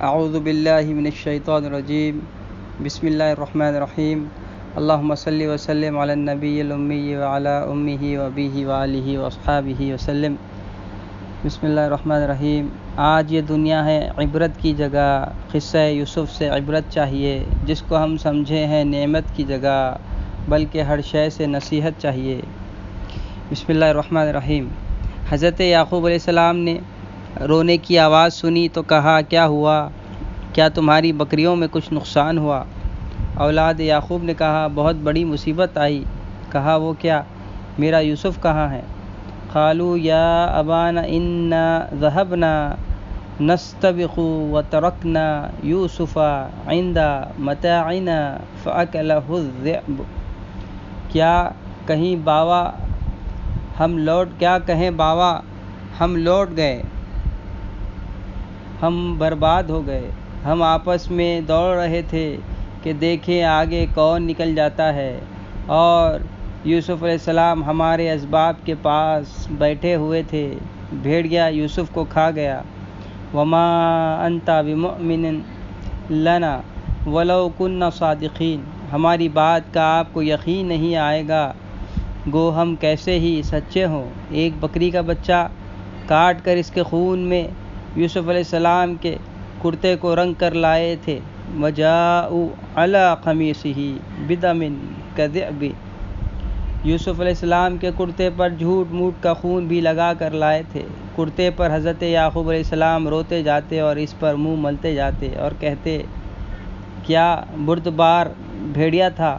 اعوذ باللہ من الشیطان الرجیم بسم اللہ الرحمن الرحیم اللہم صلی وسلم علی النبی الامی وعلی امہ وابیہ وآلہ واصحابہ وسلم۔ بسم اللہ الرحمن الرحیم۔ آج یہ دنیا ہے عبرت کی جگہ، قصہ یوسف سے عبرت چاہیے، جس کو ہم سمجھے ہیں نعمت کی جگہ، بلکہ ہر شے سے نصیحت چاہیے۔ بسم اللہ الرحمن الرحیم۔ حضرت یعقوب علیہ السلام نے رونے کی آواز سنی تو کہا، کیا ہوا؟ کیا تمہاری بکریوں میں کچھ نقصان ہوا؟ اولاد یعقوب نے کہا، بہت بڑی مصیبت آئی۔ کہا، وہ کیا؟ میرا یوسف کہاں ہے؟ قالوا یا ابانا انا ذهبنا نستبق وترکنا یوسف عند متاعنا فاکلہ الذئب۔ کیا کہیں باوا ہم لوٹ گئے، ہم برباد ہو گئے۔ ہم آپس میں دوڑ رہے تھے کہ دیکھیں آگے کون نکل جاتا ہے، اور یوسف علیہ السلام ہمارے اسباب کے پاس بیٹھے ہوئے تھے، بھیڑیا یوسف کو کھا گیا۔ وما انت بمؤمن لنا ولو كنا صادقین۔ ہماری بات کا آپ کو یقین نہیں آئے گا، گو ہم کیسے ہی سچے ہوں۔ ایک بکری کا بچہ کاٹ کر اس کے خون میں یوسف علیہ السلام کے کرتے کو رنگ کر لائے تھے۔ وجاءوا علی قمیصہ بدم کذئب۔ یوسف علیہ السلام کے کرتے پر جھوٹ موٹ کا خون بھی لگا کر لائے تھے۔ کرتے پر حضرت یعقوب علیہ السلام روتے جاتے اور اس پر منہ ملتے جاتے اور کہتے، کیا بردبار بھیڑیا تھا،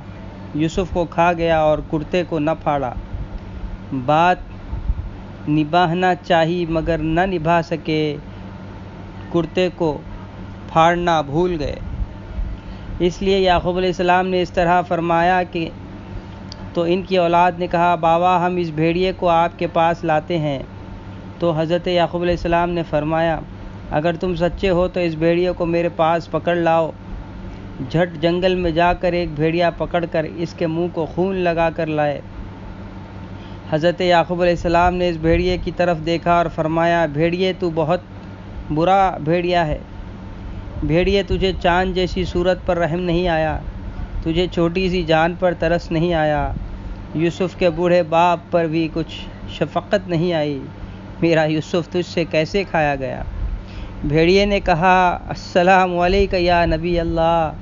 یوسف کو کھا گیا اور کرتے کو نہ پھاڑا۔ بات نبھانا چاہی مگر نہ نبھا سکے، کرتے کو پھاڑنا بھول گئے۔ اس لیے یعقوب علیہ السلام نے اس طرح فرمایا کہ تو ان کی اولاد نے کہا، باوا ہم اس بھیڑیے کو آپ کے پاس لاتے ہیں۔ تو حضرت یعقوب علیہ السلام نے فرمایا، اگر تم سچے ہو تو اس بھیڑیے کو میرے پاس پکڑ لاؤ۔ جھٹ جنگل میں جا کر ایک بھیڑیا پکڑ کر اس کے منہ کو خون لگا کر لائے۔ حضرت یعقوب علیہ السلام نے اس بھیڑیے کی طرف دیکھا اور فرمایا، بھیڑیے تو بہت برا بھیڑیا ہے۔ بھیڑیے تجھے چاند جیسی صورت پر رحم نہیں آیا، تجھے چھوٹی سی جان پر ترس نہیں آیا، یوسف کے بوڑھے باپ پر بھی کچھ شفقت نہیں آئی، میرا یوسف تجھ سے کیسے کھایا گیا؟ بھیڑیے نے کہا، السلام علیک یا نبی اللہ،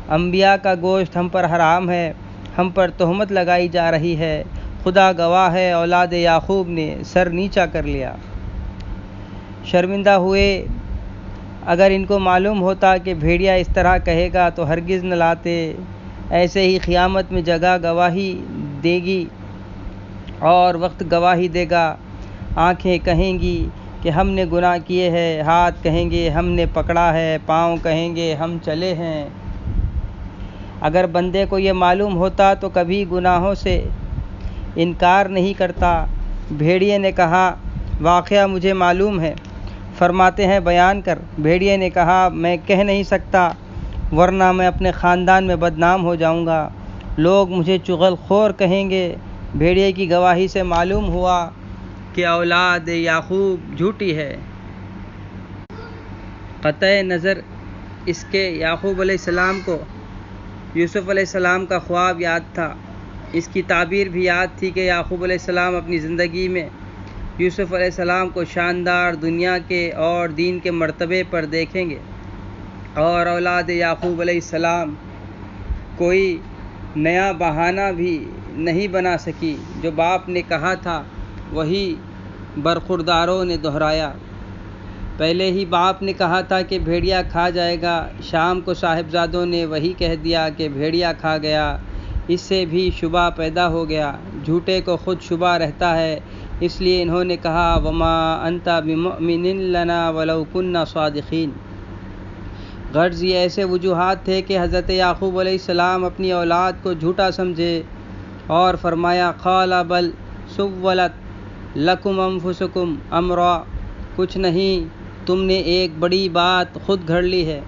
انبیاء کا گوشت ہم پر حرام ہے، ہم پر تہمت لگائی جا رہی ہے، خدا گواہ ہے۔ اولاد یعقوب نے سر نیچا کر لیا، شرمندہ ہوئے۔ اگر ان کو معلوم ہوتا کہ بھیڑیا اس طرح کہے گا تو ہرگز نہ لاتے۔ ایسے ہی قیامت میں جگہ گواہی دے گی اور وقت گواہی دے گا۔ آنکھیں کہیں گی کہ ہم نے گناہ کیے ہیں، ہاتھ کہیں گے ہم نے پکڑا ہے، پاؤں کہیں گے ہم چلے ہیں۔ اگر بندے کو یہ معلوم ہوتا تو کبھی گناہوں سے انکار نہیں کرتا۔ بھیڑیے نے کہا، واقعہ مجھے معلوم ہے، فرماتے ہیں بیان کر۔ بھیڑیے نے کہا، میں کہہ نہیں سکتا، ورنہ میں اپنے خاندان میں بدنام ہو جاؤں گا، لوگ مجھے چغل خور کہیں گے۔ بھیڑیے کی گواہی سے معلوم ہوا کہ اولاد یعقوب جھوٹی ہے۔ قطع نظر اس کے یعقوب علیہ السلام کو یوسف علیہ السلام کا خواب یاد تھا۔ اس کی تعبیر بھی یاد تھی کہ یعقوب علیہ السلام اپنی زندگی میں یوسف علیہ السلام کو شاندار دنیا کے اور دین کے مرتبے پر دیکھیں گے، اور اولاد یعقوب علیہ السلام کوئی نیا بہانہ بھی نہیں بنا سکی۔ جو باپ نے کہا تھا وہی برخورداروں نے دہرایا۔ پہلے ہی باپ نے کہا تھا کہ بھیڑیا کھا جائے گا، شام کو صاحبزادوں نے وہی کہہ دیا کہ بھیڑیا کھا گیا، اس سے بھی شبہ پیدا ہو گیا۔ جھوٹے کو خود شبہ رہتا ہے، اس لیے انہوں نے کہا، وما انت بمؤمن لنا ولو كنا صادقین۔ غرض یہ ایسے وجوہات تھے کہ حضرت یعقوب علیہ السلام اپنی اولاد کو جھوٹا سمجھے، اور فرمایا، قال بل سولت لکم انفسکم امرا، کچھ نہیں، تم نے ایک بڑی بات خود گھڑ لی ہے۔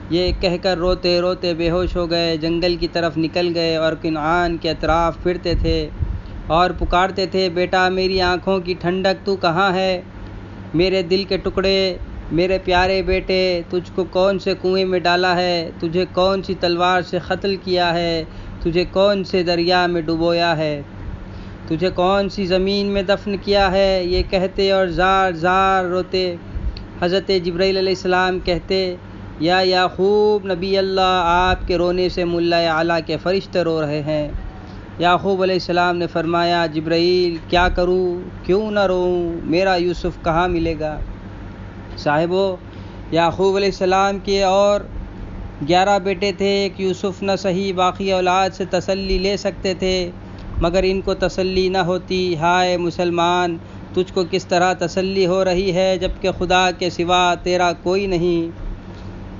یہ کہہ کر روتے روتے بے ہوش ہو گئے، جنگل کی طرف نکل گئے اور کنعان کے اطراف پھرتے تھے اور پکارتے تھے، بیٹا میری آنکھوں کی ٹھنڈک تو کہاں ہے؟ میرے دل کے ٹکڑے میرے پیارے بیٹے، تجھ کو کون سے کنویں میں ڈالا ہے، تجھے کون سی تلوار سے قتل کیا ہے، تجھے کون سے دریا میں ڈبویا ہے، تجھے کون سی زمین میں دفن کیا ہے، یہ کہتے اور زار زار روتے۔ حضرت جبرائیل علیہ السلام کہتے، یا یعقوب نبی اللہ، آپ کے رونے سے ملا اعلیٰ کے فرشتے رو رہے ہیں۔ یعقوب علیہ السلام نے فرمایا، جبرائیل کیا کروں، کیوں نہ روؤں، میرا یوسف کہاں ملے گا؟ صاحبو، یعقوب علیہ السلام کے اور 11 بیٹے تھے، ایک یوسف نہ صحیح باقی اولاد سے تسلی لے سکتے تھے، مگر ان کو تسلی نہ ہوتی۔ ہائے مسلمان، تجھ کو کس طرح تسلی ہو رہی ہے جبکہ خدا کے سوا تیرا کوئی نہیں۔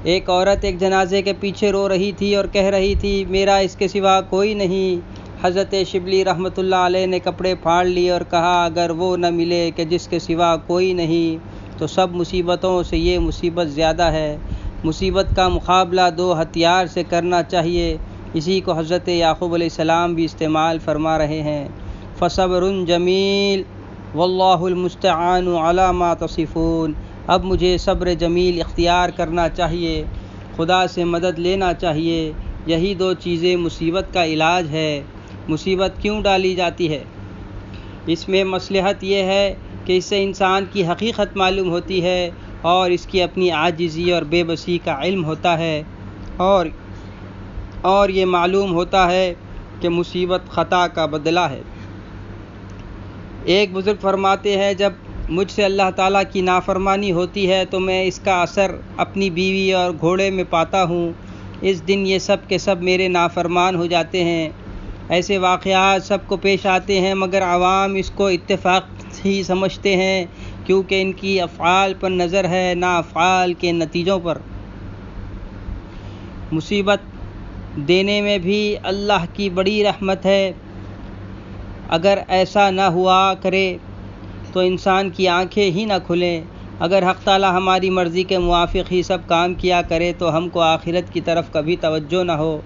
ایک عورت ایک جنازے کے پیچھے رو رہی تھی اور کہہ رہی تھی، میرا اس کے سوا کوئی نہیں۔ حضرت شبلی رحمۃ اللہ علیہ نے کپڑے پھاڑ لیے اور کہا، اگر وہ نہ ملے کہ جس کے سوا کوئی نہیں تو سب مصیبتوں سے یہ مصیبت زیادہ ہے۔ مصیبت کا مقابلہ 2 ہتھیار سے کرنا چاہیے، اسی کو حضرت یعقوب علیہ السلام بھی استعمال فرما رہے ہیں۔ فصبر جمیل واللہ المستعان علی ما تصفون۔ اب مجھے صبر جمیل اختیار کرنا چاہیے، خدا سے مدد لینا چاہیے۔ یہی 2 چیزیں مصیبت کا علاج ہے۔ مصیبت کیوں ڈالی جاتی ہے؟ اس میں مصلحت یہ ہے کہ اس سے انسان کی حقیقت معلوم ہوتی ہے اور اس کی اپنی عاجزی اور بے بسی کا علم ہوتا ہے، اور یہ معلوم ہوتا ہے کہ مصیبت خطا کا بدلہ ہے۔ ایک بزرگ فرماتے ہیں، جب مجھ سے اللہ تعالیٰ کی نافرمانی ہوتی ہے تو میں اس کا اثر اپنی بیوی اور گھوڑے میں پاتا ہوں۔ اس دن یہ سب کے سب میرے نافرمان ہو جاتے ہیں۔ ایسے واقعات سب کو پیش آتے ہیں، مگر عوام اس کو اتفاق ہی سمجھتے ہیں، کیونکہ ان کی افعال پر نظر ہے، نہ افعال کے نتیجوں پر۔ مصیبت دینے میں بھی اللہ کی بڑی رحمت ہے۔ اگر ایسا نہ ہوا کرے تو انسان کی آنکھیں ہی نہ کھلیں۔ اگر حق تعالیٰ ہماری مرضی کے موافق ہی سب کام کیا کرے تو ہم کو آخرت کی طرف کبھی توجہ نہ ہو۔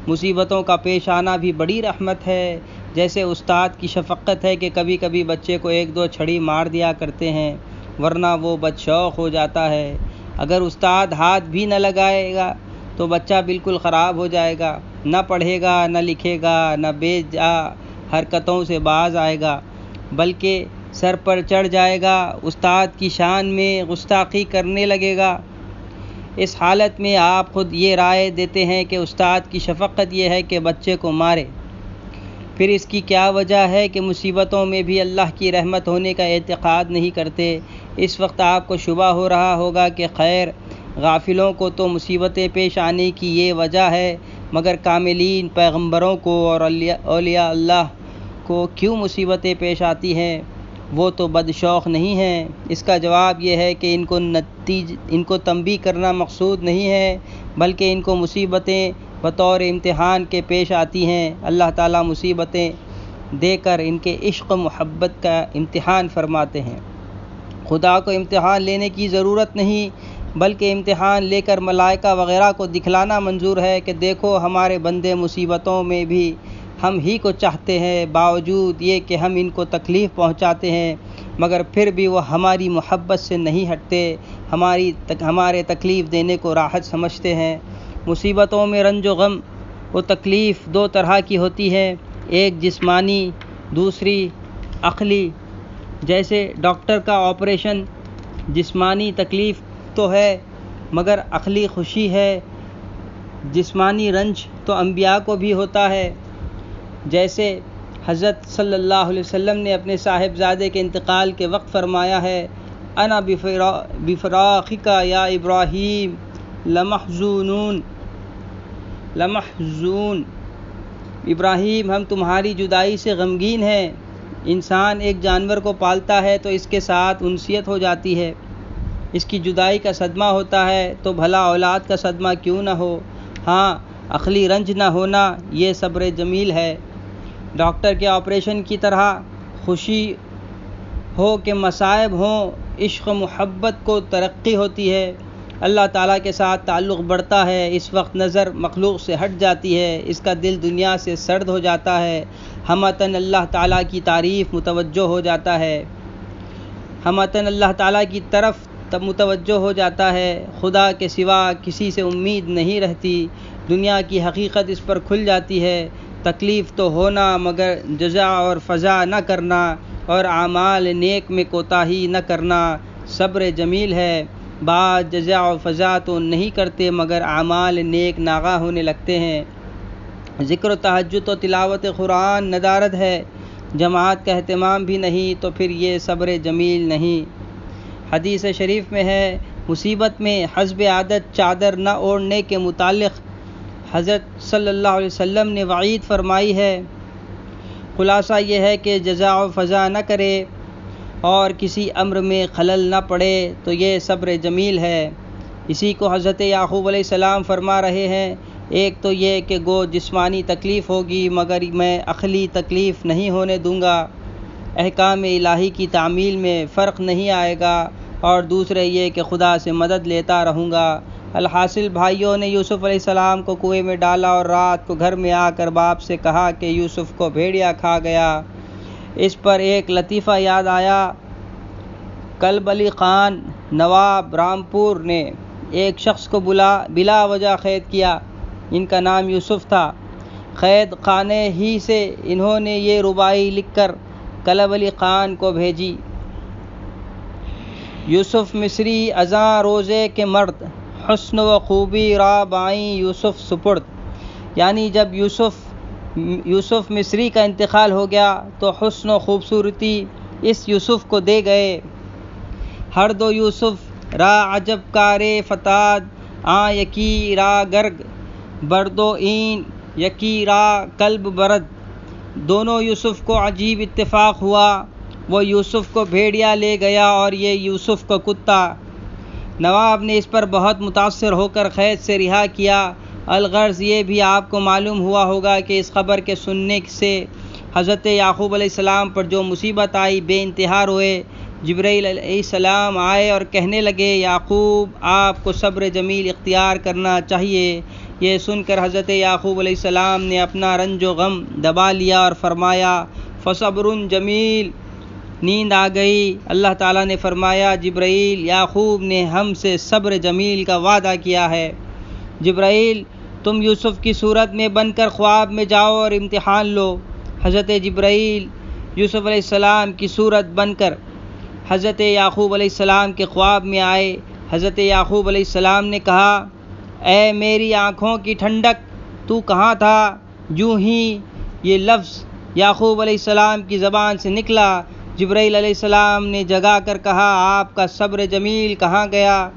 مصیبتوں کا پیش آنا بھی بڑی رحمت ہے۔ جیسے استاد کی شفقت ہے کہ کبھی کبھی بچے کو 1-2 چھڑی مار دیا کرتے ہیں، ورنہ وہ بدشوق ہو جاتا ہے۔ اگر استاد ہاتھ بھی نہ لگائے گا تو بچہ بالکل خراب ہو جائے گا، نہ پڑھے گا، نہ لکھے گا، نہ بے جا حرکتوں سے باز آئے گا، بلکہ سر پر چڑھ جائے گا، استاد کی شان میں گستاخی کرنے لگے گا۔ اس حالت میں آپ خود یہ رائے دیتے ہیں کہ استاد کی شفقت یہ ہے کہ بچے کو مارے۔ پھر اس کی کیا وجہ ہے کہ مصیبتوں میں بھی اللہ کی رحمت ہونے کا اعتقاد نہیں کرتے؟ اس وقت آپ کو شبہ ہو رہا ہوگا کہ خیر، غافلوں کو تو مصیبتیں پیش آنے کی یہ وجہ ہے، مگر کاملین پیغمبروں کو اور اولیاء اللہ کو کیوں مصیبتیں پیش آتی ہیں؟ وہ تو بدشوق نہیں ہیں۔ اس کا جواب یہ ہے کہ ان کو تنبیہ کرنا مقصود نہیں ہے، بلکہ ان کو مصیبتیں بطور امتحان کے پیش آتی ہیں۔ اللہ تعالیٰ مصیبتیں دے کر ان کے عشق و محبت کا امتحان فرماتے ہیں۔ خدا کو امتحان لینے کی ضرورت نہیں، بلکہ امتحان لے کر ملائکہ وغیرہ کو دکھلانا منظور ہے کہ دیکھو ہمارے بندے مصیبتوں میں بھی ہم ہی کو چاہتے ہیں، باوجود یہ کہ ہم ان کو تکلیف پہنچاتے ہیں، مگر پھر بھی وہ ہماری محبت سے نہیں ہٹتے، ہمارے تکلیف دینے کو راحت سمجھتے ہیں۔ مصیبتوں میں رنج و غم و تکلیف 2 طرح کی ہوتی ہے، ایک جسمانی، دوسری عقلی۔ جیسے ڈاکٹر کا آپریشن جسمانی تکلیف تو ہے، مگر عقلی خوشی ہے۔ جسمانی رنج تو انبیاء کو بھی ہوتا ہے، جیسے حضرت صلی اللہ علیہ وسلم نے اپنے صاحبزادے کے انتقال کے وقت فرمایا ہے، انا بفراقک یا ابراہیم لمحزون۔ ابراہیم، ہم تمہاری جدائی سے غمگین ہیں۔ انسان ایک جانور کو پالتا ہے تو اس کے ساتھ انسیت ہو جاتی ہے، اس کی جدائی کا صدمہ ہوتا ہے، تو بھلا اولاد کا صدمہ کیوں نہ ہو؟ ہاں، عقلی رنج نہ ہونا یہ صبر جمیل ہے۔ ڈاکٹر کے آپریشن کی طرح خوشی ہو کہ مصائب ہوں، عشق و محبت کو ترقی ہوتی ہے، اللہ تعالیٰ کے ساتھ تعلق بڑھتا ہے، اس وقت نظر مخلوق سے ہٹ جاتی ہے، اس کا دل دنیا سے سرد ہو جاتا ہے، ہمتاً اللہ تعالیٰ کی تعریف متوجہ ہو جاتا ہے، ہمتاً اللہ تعالیٰ کی طرف تب متوجہ ہو جاتا ہے، خدا کے سوا کسی سے امید نہیں رہتی، دنیا کی حقیقت اس پر کھل جاتی ہے، تکلیف تو ہونا مگر جزا اور فضا نہ کرنا اور اعمال نیک میں کوتاہی نہ کرنا صبر جمیل ہے۔ بعض جزا و فضا تو نہیں کرتے مگر اعمال نیک ناغہ ہونے لگتے ہیں۔ ذکر و تہجد و تلاوت قرآن ندارد ہے، جماعت کا اہتمام بھی نہیں تو پھر یہ صبر جمیل نہیں۔ حدیث شریف میں ہے، مصیبت میں حسب عادت چادر نہ اوڑھنے کے متعلق حضرت صلی اللہ علیہ وسلم نے وعید فرمائی ہے۔ خلاصہ یہ ہے کہ جزا و فضا نہ کرے اور کسی امر میں خلل نہ پڑے تو یہ صبر جمیل ہے۔ اسی کو حضرت یعقوب علیہ السلام فرما رہے ہیں، ایک تو یہ کہ گو جسمانی تکلیف ہوگی مگر میں عقلی تکلیف نہیں ہونے دوں گا، احکام الہی کی تعمیل میں فرق نہیں آئے گا، اور دوسرے یہ کہ خدا سے مدد لیتا رہوں گا۔ الحاصل بھائیوں نے یوسف علیہ السلام کو کنویں میں ڈالا اور رات کو گھر میں آ کر باپ سے کہا کہ یوسف کو بھیڑیا کھا گیا۔ اس پر ایک لطیفہ یاد آیا۔ کلب علی خان نواب رامپور نے ایک شخص کو بلا وجہ قید کیا، ان کا نام یوسف تھا۔ قید خانے ہی سے انہوں نے یہ رباعی لکھ کر کلب علی خان کو بھیجی۔ یوسف مصری ازاں روزے کے مرد، حسن و خوبی را بائیں یوسف سپرد، یعنی جب یوسف مصری کا انتقال ہو گیا تو حسن و خوبصورتی اس یوسف کو دے گئے۔ ہر دو یوسف را عجب کارے فتاد، آں یکی را گرگ بردو این یکی را کلب برد۔ دونوں یوسف کو عجیب اتفاق ہوا، وہ یوسف کو بھیڑیا لے گیا اور یہ یوسف کو کتا۔ نواب نے اس پر بہت متاثر ہو کر قید سے رہا کیا۔ الغرض یہ بھی آپ کو معلوم ہوا ہوگا کہ اس خبر کے سننے سے حضرت یعقوب علیہ السلام پر جو مصیبت آئی بے انتہا روئے۔ جبرائیل علیہ السلام آئے اور کہنے لگے، یعقوب آپ کو صبر جمیل اختیار کرنا چاہیے۔ یہ سن کر حضرت یعقوب علیہ السلام نے اپنا رنج و غم دبا لیا اور فرمایا، فصبر جمیل۔ نیند آ گئی۔ اللہ تعالیٰ نے فرمایا، جبرائیل یعقوب نے ہم سے صبر جمیل کا وعدہ کیا ہے۔ جبرائیل تم یوسف کی صورت میں بن کر خواب میں جاؤ اور امتحان لو۔ حضرت جبرائیل یوسف علیہ السلام کی صورت بن کر حضرت یعقوب علیہ السلام کے خواب میں آئے۔ حضرت یعقوب علیہ السلام نے کہا، اے میری آنکھوں کی ٹھنڈک، تو کہاں تھا؟ یوں ہی یہ لفظ یعقوب علیہ السلام کی زبان سے نکلا۔ جبرائیل علیہ السلام نے جگا کر کہا، آپ کا صبر جمیل کہاں گیا؟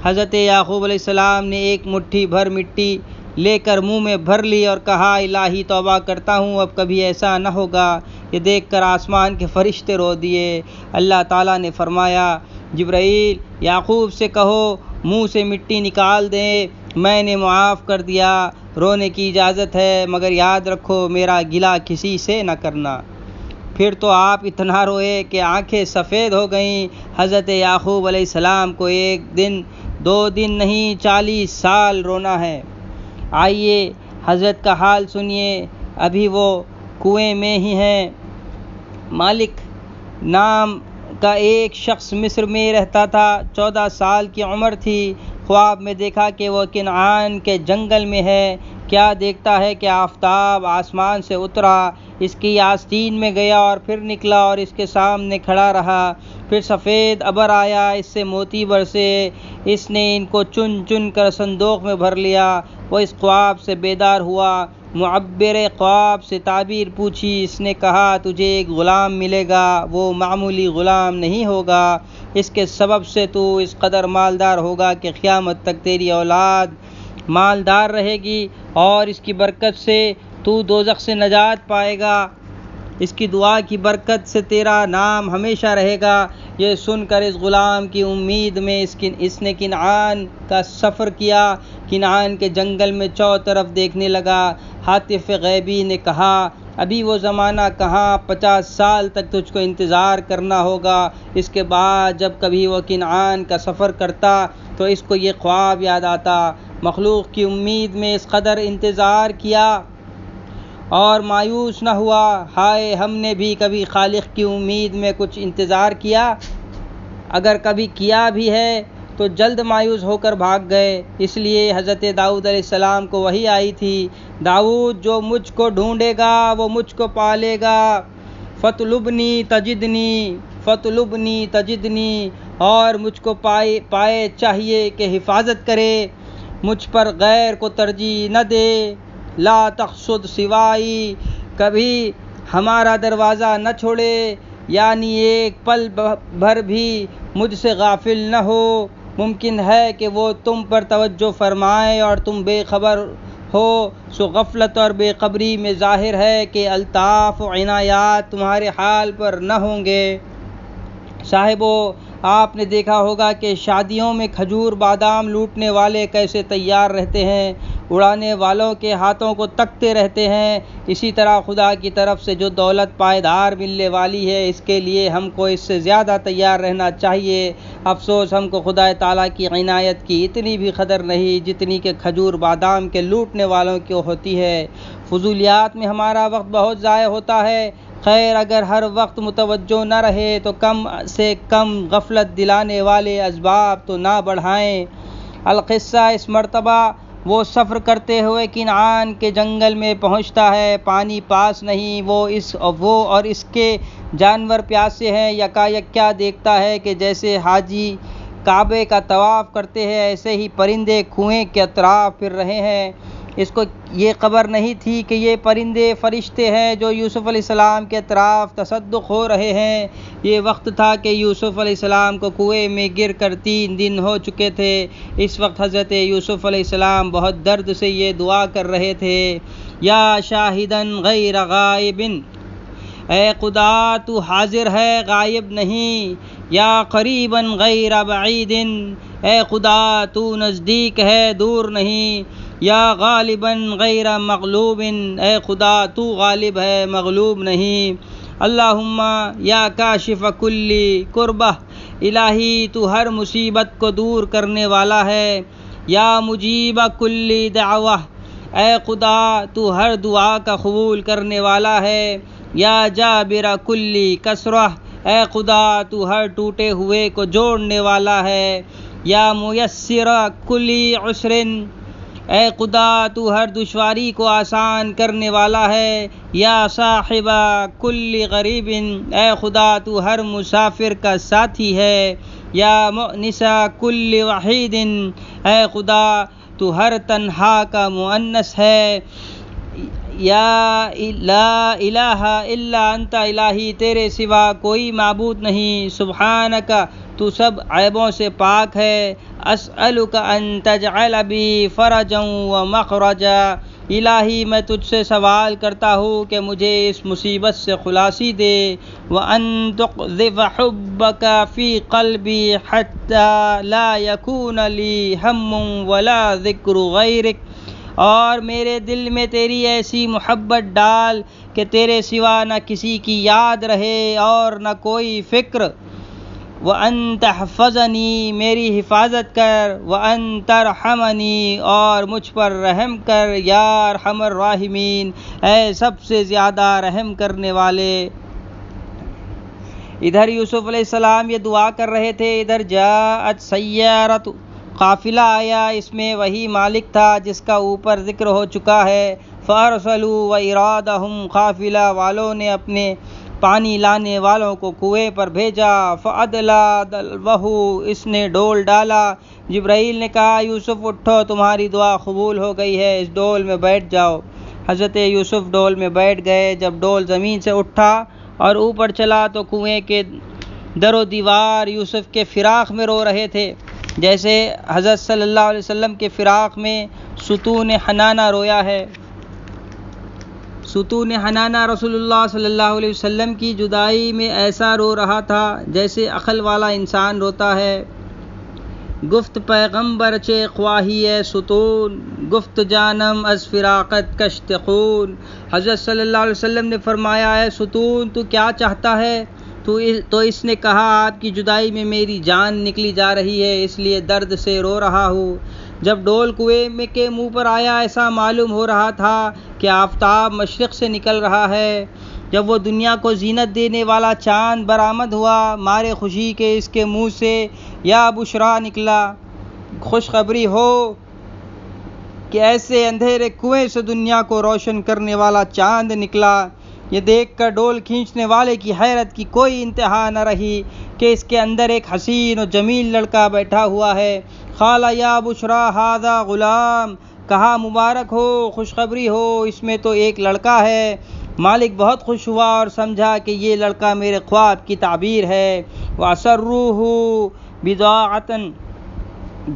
حضرت یعقوب علیہ السلام نے ایک مٹھی بھر مٹی لے کر منہ میں بھر لی اور کہا، الہی توبہ کرتا ہوں، اب کبھی ایسا نہ ہوگا۔ یہ دیکھ کر آسمان کے فرشتے رو دیے۔ اللہ تعالیٰ نے فرمایا، جبرائیل یعقوب سے کہو منہ سے مٹی نکال دیں، میں نے معاف کر دیا، رونے کی اجازت ہے، مگر یاد رکھو میرا گلہ کسی سے نہ کرنا۔ پھر تو آپ اتنا روئے کہ آنکھیں سفید ہو گئیں۔ حضرت یعقوب علیہ السلام کو 1 دن 2 دن نہیں 40 سال رونا ہے۔ آئیے حضرت کا حال سنیے، ابھی وہ کنویں میں ہی ہیں۔ مالک نام کا ایک شخص مصر میں رہتا تھا، 14 سال کی عمر تھی۔ خواب میں دیکھا کہ وہ کنعان کے جنگل میں ہے۔ کیا دیکھتا ہے کہ آفتاب آسمان سے اترا، اس کی آستین میں گیا اور پھر نکلا اور اس کے سامنے کھڑا رہا۔ پھر سفید ابر آیا، اس سے موتی برسے، اس نے ان کو چن چن کر صندوق میں بھر لیا۔ وہ اس خواب سے بیدار ہوا، معبر خواب سے تعبیر پوچھی، اس نے کہا، تجھے ایک غلام ملے گا، وہ معمولی غلام نہیں ہوگا، اس کے سبب سے تو اس قدر مالدار ہوگا کہ قیامت تک تیری اولاد مالدار رہے گی، اور اس کی برکت سے تو دوزخ سے نجات پائے گا، اس کی دعا کی برکت سے تیرا نام ہمیشہ رہے گا۔ یہ سن کر اس غلام کی امید میں اس نے کنعان کا سفر کیا، کنعان کے جنگل میں چاروں طرف دیکھنے لگا۔ حاطف غیبی نے کہا، ابھی وہ زمانہ کہاں، 50 سال تک تجھ کو انتظار کرنا ہوگا۔ اس کے بعد جب کبھی وہ کنعان کا سفر کرتا تو اس کو یہ خواب یاد آتا۔ مخلوق کی امید میں اس قدر انتظار کیا اور مایوس نہ ہوا۔ ہائے، ہم نے بھی کبھی خالق کی امید میں کچھ انتظار کیا؟ اگر کبھی کیا بھی ہے تو جلد مایوس ہو کر بھاگ گئے۔ اس لیے حضرت داؤد علیہ السلام کو وحی آئی تھی، داؤد جو مجھ کو ڈھونڈے گا وہ مجھ کو پالے گا، فَاطْلُبْنِي تَجِدْنِی، اور مجھ کو پائے چاہیے کہ حفاظت کرے، مجھ پر غیر کو ترجیح نہ دے، لا تخشد سوائی، کبھی ہمارا دروازہ نہ چھوڑے، یعنی ایک پل بھر بھی مجھ سے غافل نہ ہو۔ ممکن ہے کہ وہ تم پر توجہ فرمائے اور تم بے خبر ہو، سو غفلت اور بے خبری میں ظاہر ہے کہ الطاف و عنایات تمہارے حال پر نہ ہوں گے۔ صاحبو، آپ نے دیکھا ہوگا کہ شادیوں میں کھجور بادام لوٹنے والے کیسے تیار رہتے ہیں، اڑانے والوں کے ہاتھوں کو تکتے رہتے ہیں۔ اسی طرح خدا کی طرف سے جو دولت پائیدار ملنے والی ہے، اس کے لیے ہم کو اس سے زیادہ تیار رہنا چاہیے۔ افسوس ہم کو خدا تعالیٰ کی عنایت کی اتنی بھی قدر نہیں جتنی کہ کھجور بادام کے لوٹنے والوں کی ہوتی ہے۔ فضولیات میں ہمارا وقت بہت ضائع ہوتا ہے۔ خیر، اگر ہر وقت متوجہ نہ رہے تو کم سے کم غفلت دلانے والے اسباب تو نہ بڑھائیں۔ القصہ، اس مرتبہ وہ سفر کرتے ہوئے کنعان کے جنگل میں پہنچتا ہے، پانی پاس نہیں، وہ اور اس کے جانور پیاسے ہیں۔ یکایک کیا دیکھتا ہے کہ جیسے حاجی کعبے کا طواف کرتے ہیں ایسے ہی پرندے کنویں کے اطراف پھر رہے ہیں۔ اس کو یہ خبر نہیں تھی کہ یہ پرندے فرشتے ہیں جو یوسف علیہ السلام کے اطراف تصدق ہو رہے ہیں۔ یہ وقت تھا کہ یوسف علیہ السلام کو کنویں میں گر کر 3 دن ہو چکے تھے۔ اس وقت حضرت یوسف علیہ السلام بہت درد سے یہ دعا کر رہے تھے، یا شاہدن غیر غائب، اے خدا تو حاضر ہے غائب نہیں، یا قریباً غیر بعید، اے خدا تو نزدیک ہے دور نہیں، یا غالباً غیر مغلوب، اے خدا تو غالب ہے مغلوب نہیں۔ اللہم یا کاشف کل کربہ، الہی تو ہر مصیبت کو دور کرنے والا ہے، یا مجیب کل دعوہ، اے خدا تو ہر دعا کا قبول کرنے والا ہے، یا جابر کل کسرہ، اے خدا تو ہر ٹوٹے ہوئے کو جوڑنے والا ہے، یا میسر کل عسر، اے خدا تو ہر دشواری کو آسان کرنے والا ہے، یا صاحب کل غریب، اے خدا تو ہر مسافر کا ساتھی ہے، یا مؤنس کل وحید، اے خدا تو ہر تنہا کا مؤنس ہے، یا لا الہ الا انت، الہی تیرے سوا کوئی معبود نہیں، سبحانک تو سب عیبوں سے پاک ہے، اسألک ان تجعل بی فرجا و مخرجا، الہی میں تجھ سے سوال کرتا ہوں کہ مجھے اس مصیبت سے خلاصی دے، وان تقذف حبک فی قلبی حتی لا یکون لی ہم ولا ذکر غیرک، اور میرے دل میں تیری ایسی محبت ڈال کہ تیرے سوا نہ کسی کی یاد رہے اور نہ کوئی فکر، وَأَن تَحْفَظَنِی، میری حفاظت کر، وَأَن تَرْحَمَنِی، اور مجھ پر رحم کر، یا ارحم الراحمین، اے سب سے زیادہ رحم کرنے والے۔ ادھر یوسف علیہ السلام یہ دعا کر رہے تھے، ادھر جاءت سیارۃ، قافلہ آیا، اس میں وہی مالک تھا جس کا اوپر ذکر ہو چکا ہے، فَأَرْسَلُوا وَإِرَادَهُمْ، قافلہ والوں نے اپنے پانی لانے والوں کو کنویں پر بھیجا، فَأَدْلَىٰ دَلْوَهُ، اس نے ڈول ڈالا۔ جبرائیل نے کہا، یوسف اٹھو، تمہاری دعا قبول ہو گئی ہے، اس ڈول میں بیٹھ جاؤ۔ حضرت یوسف ڈول میں بیٹھ گئے۔ جب ڈول زمین سے اٹھا اور اوپر چلا تو کنویں کے در و دیوار یوسف کے فراق میں رو رہے تھے، جیسے حضرت صلی اللہ علیہ وسلم کے فراق میں ستون حنانہ رویا ہے۔ ستون حنانہ رسول اللہ صلی اللہ علیہ وسلم کی جدائی میں ایسا رو رہا تھا جیسے عقل والا انسان روتا ہے۔ گفت پیغمبر چے خواہی ہے ستون، گفت جانم از فراقت کشت خون، حضرت صلی اللہ علیہ وسلم نے فرمایا، اے ستون تو کیا چاہتا ہے؟ تو اس نے کہا، آپ کی جدائی میں میری جان نکلی جا رہی ہے، اس لیے درد سے رو رہا ہوں۔ جب ڈول کنویں میں کے منہ پر آیا، ایسا معلوم ہو رہا تھا کہ آفتاب مشرق سے نکل رہا ہے۔ جب وہ دنیا کو زینت دینے والا چاند برآمد ہوا، مارے خوشی کے اس کے منہ سے یا بشرا نکلا، خوشخبری ہو کہ ایسے اندھیرے کنویں سے دنیا کو روشن کرنے والا چاند نکلا۔ یہ دیکھ کر ڈول کھینچنے والے کی حیرت کی کوئی انتہا نہ رہی کہ اس کے اندر ایک حسین و جمیل لڑکا بیٹھا ہوا ہے۔ قال یا بشرا ھذا غلام، کہا مبارک ہو، خوشخبری ہو، اس میں تو ایک لڑکا ہے۔ مالک بہت خوش ہوا اور سمجھا کہ یہ لڑکا میرے خواب کی تعبیر ہے۔ وَأَسَرُّوهُ بِضَاعَةً،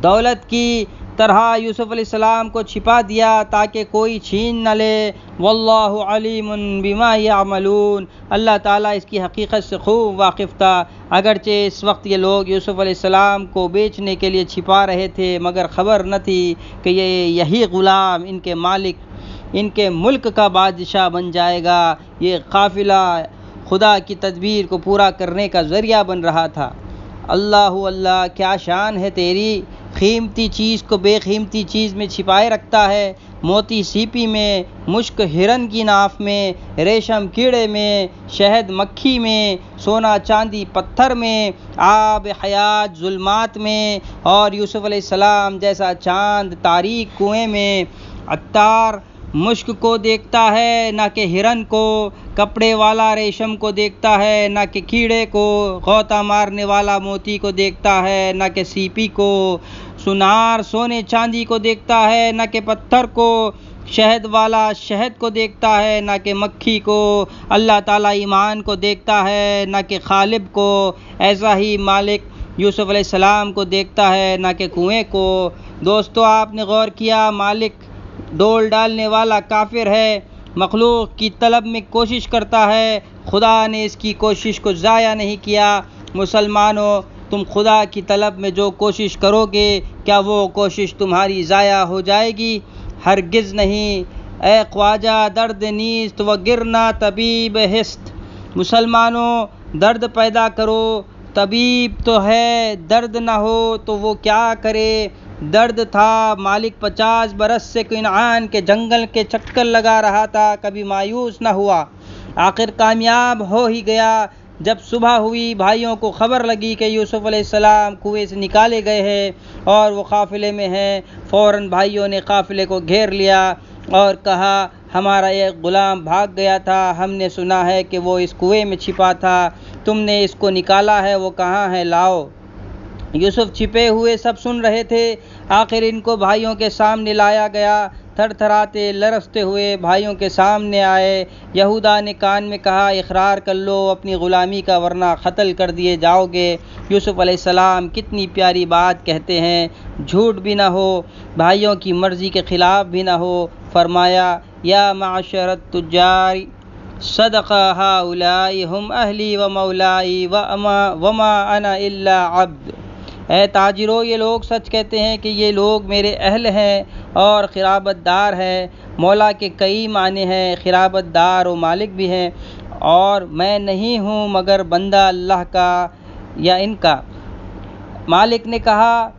دولت کی طرح یوسف علیہ السلام کو چھپا دیا تاکہ کوئی چھین نہ لے۔ واللہ علیم بما یعملون، اللہ تعالیٰ اس کی حقیقت سے خوب واقف تھا۔ اگرچہ اس وقت یہ لوگ یوسف علیہ السلام کو بیچنے کے لیے چھپا رہے تھے، مگر خبر نہ تھی کہ یہی غلام ان کے مالک، ان کے ملک کا بادشاہ بن جائے گا۔ یہ قافلہ خدا کی تدبیر کو پورا کرنے کا ذریعہ بن رہا تھا۔ اللہ اللہ، کیا شان ہے تیری، قیمتی چیز کو بے قیمتی چیز میں چھپائے رکھتا ہے، موتی سیپی میں، مشک ہرن کی ناف میں، ریشم کیڑے میں، شہد مکھی میں، سونا چاندی پتھر میں، آب حیات ظلمات میں، اور یوسف علیہ السلام جیسا چاند تاریک کنویں میں۔ عطار مشک کو دیکھتا ہے نہ کہ ہرن کو، کپڑے والا ریشم کو دیکھتا ہے نہ کہ کیڑے کو، غوطہ مارنے والا موتی کو دیکھتا ہے نہ کہ سیپی کو، سونار سونے چاندی کو دیکھتا ہے نہ کہ پتھر کو، شہد والا شہد کو دیکھتا ہے نہ کہ مکھی کو، اللہ تعالیٰ ایمان کو دیکھتا ہے نہ کہ قالب کو، ایسا ہی مالک یوسف علیہ السلام کو دیکھتا ہے نہ کہ کنویں کو۔ دوستو، آپ نے غور کیا، مالک ڈول ڈالنے والا کافر ہے، مخلوق کی طلب میں کوشش کرتا ہے، خدا نے اس کی کوشش کو ضائع نہیں کیا۔ مسلمانوں، تم خدا کی طلب میں جو کوشش کرو گے، کیا وہ کوشش تمہاری ضائع ہو جائے گی؟ ہرگز نہیں۔ اے خواجہ درد نیست و گرنا طبیب ہست، مسلمانوں درد پیدا کرو، طبیب تو ہے، درد نہ ہو تو وہ کیا کرے؟ درد تھا، مالک 50 برس سے کنعان کے جنگل کے چکر لگا رہا تھا، کبھی مایوس نہ ہوا، آخر کامیاب ہو ہی گیا۔ جب صبح ہوئی، بھائیوں کو خبر لگی کہ یوسف علیہ السلام کنویں سے نکالے گئے ہیں اور وہ قافلے میں ہیں، فوراً بھائیوں نے قافلے کو گھیر لیا اور کہا ہمارا ایک غلام بھاگ گیا تھا، ہم نے سنا ہے کہ وہ اس کنویں میں چھپا تھا، تم نے اس کو نکالا ہے، وہ کہاں ہے، لاؤ۔ یوسف چھپے ہوئے سب سن رہے تھے، آخر ان کو بھائیوں کے سامنے لایا گیا۔ تھر تھراتے لرزتے ہوئے بھائیوں کے سامنے آئے۔ یہودا نے کان میں کہا اقرار کر لو اپنی غلامی کا، ورنہ قتل کر دیے جاؤ گے۔ یوسف علیہ السلام کتنی پیاری بات کہتے ہیں، جھوٹ بھی نہ ہو، بھائیوں کی مرضی کے خلاف بھی نہ ہو۔ فرمایا یا معشر التجار صدق ہؤلاء ہم اہلی و مولائی وما انا الا عبد، اے تاجروں، یہ لوگ سچ کہتے ہیں کہ یہ لوگ میرے اہل ہیں اور قرابت دار ہیں۔ مولا کے کئی معنی ہیں، قرابت دار و مالک بھی ہیں، اور میں نہیں ہوں مگر بندہ اللہ کا یا ان کا۔ مالک نے کہا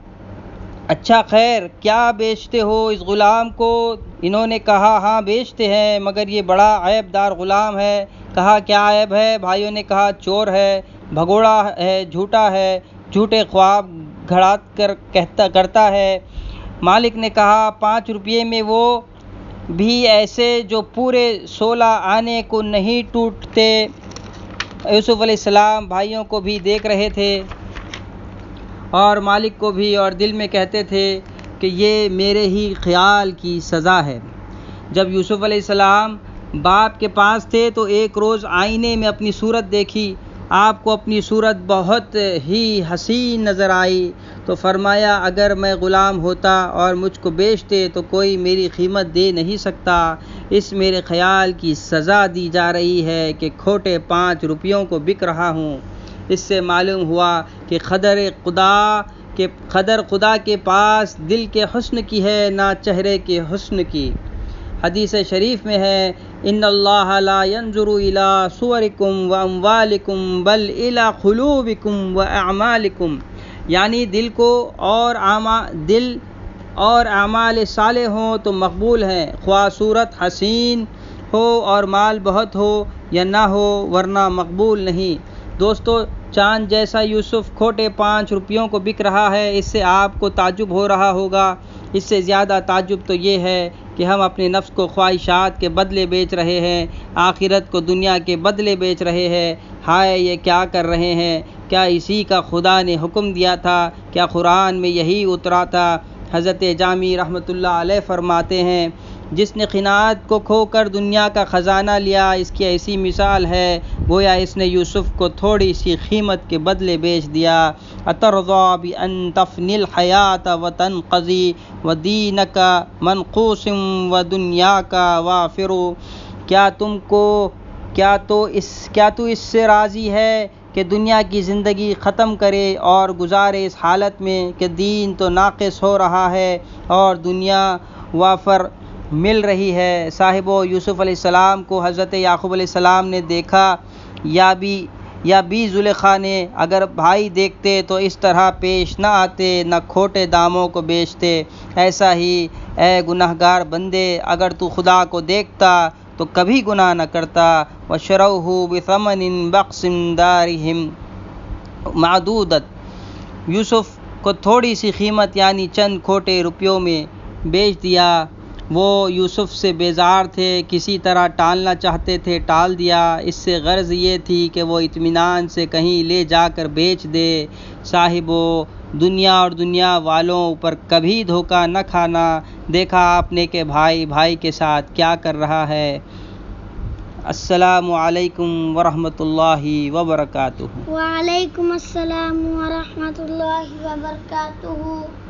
اچھا خیر، کیا بیچتے ہو اس غلام کو؟ انہوں نے کہا ہاں بیچتے ہیں، مگر یہ بڑا عیب دار غلام ہے۔ کہا کیا عیب ہے؟ بھائیوں نے کہا چور ہے، بھگوڑا ہے، جھوٹا ہے، جھوٹے خواب گھڑا کر کرتا ہے۔ مالک نے کہا 5 روپے میں، وہ بھی ایسے جو پورے 16 آنے کو نہیں ٹوٹتے۔ یوسف علیہ السلام بھائیوں کو بھی دیکھ رہے تھے اور مالک کو بھی، اور دل میں کہتے تھے کہ یہ میرے ہی خیال کی سزا ہے۔ جب یوسف علیہ السلام باپ کے پاس تھے تو ایک روز آئینے میں اپنی صورت دیکھی، آپ کو اپنی صورت بہت ہی حسین نظر آئی، تو فرمایا اگر میں غلام ہوتا اور مجھ کو بیچتے تو کوئی میری قیمت دے نہیں سکتا، اس میرے خیال کی سزا دی جا رہی ہے کہ کھوٹے 5 روپیوں کو بک رہا ہوں۔ اس سے معلوم ہوا کہ قدر خدا کے پاس دل کے حسن کی ہے، نہ چہرے کے حسن کی۔ حدیث شریف میں ہے ان اللہ لا ينظر الى صورکم واموالکم بل الى قلوبکم واعمالکم، یعنی دل اور اعمال صالح ہوں تو مقبول ہیں، خواہ صورت حسین ہو اور مال بہت ہو، یا نہ ہو ورنہ مقبول نہیں۔ دوستو، چاند جیسا یوسف کھوٹے 5 روپیوں کو بک رہا ہے، اس سے آپ کو تعجب ہو رہا ہوگا۔ اس سے زیادہ تعجب تو یہ ہے کہ ہم اپنے نفس کو خواہشات کے بدلے بیچ رہے ہیں، آخرت کو دنیا کے بدلے بیچ رہے ہیں۔ ہائے، یہ کیا کر رہے ہیں؟ کیا اسی کا خدا نے حکم دیا تھا؟ کیا قرآن میں یہی اترا تھا؟ حضرت جامی رحمۃ اللہ علیہ فرماتے ہیں، جس نے قناعت کو کھو کر دنیا کا خزانہ لیا، اس کی ایسی مثال ہے گویا اس نے یوسف کو تھوڑی سی قیمت کے بدلے بیچ دیا۔ اترضی بان تفنی الحیات وتنقضی ودینک منقوص ودنیاک وافر۔ کیا تو اس سے راضی ہے کہ دنیا کی زندگی ختم کرے اور گزارے اس حالت میں کہ دین تو ناقص ہو رہا ہے اور دنیا وافر مل رہی ہے؟ صاحبو، یوسف علیہ السلام کو حضرت یعقوب علیہ السلام نے دیکھا یا بھی زلیخا نے؟ اگر بھائی دیکھتے تو اس طرح پیش نہ آتے، نہ کھوٹے داموں کو بیچتے۔ ایسا ہی اے گناہگار بندے، اگر تو خدا کو دیکھتا تو کبھی گناہ نہ کرتا۔ وَشَرَوْهُ بِثَمَنٍ بَخْسٍ دَارِهِمْ مَعْدُودَةٍ، یوسف کو تھوڑی سی قیمت یعنی چند کھوٹے روپیوں میں بیچ دیا۔ وہ یوسف سے بیزار تھے، کسی طرح ٹالنا چاہتے تھے، ٹال دیا۔ اس سے غرض یہ تھی کہ وہ اطمینان سے کہیں لے جا کر بیچ دے۔ صاحبو، دنیا اور دنیا والوں اوپر کبھی دھوکہ نہ کھانا۔ دیکھا آپ نے کہ بھائی کے ساتھ کیا کر رہا ہے۔ السلام علیکم ورحمۃ اللہ وبرکاتہ۔ وعلیکم السلام ورحمۃ اللہ وبرکاتہ۔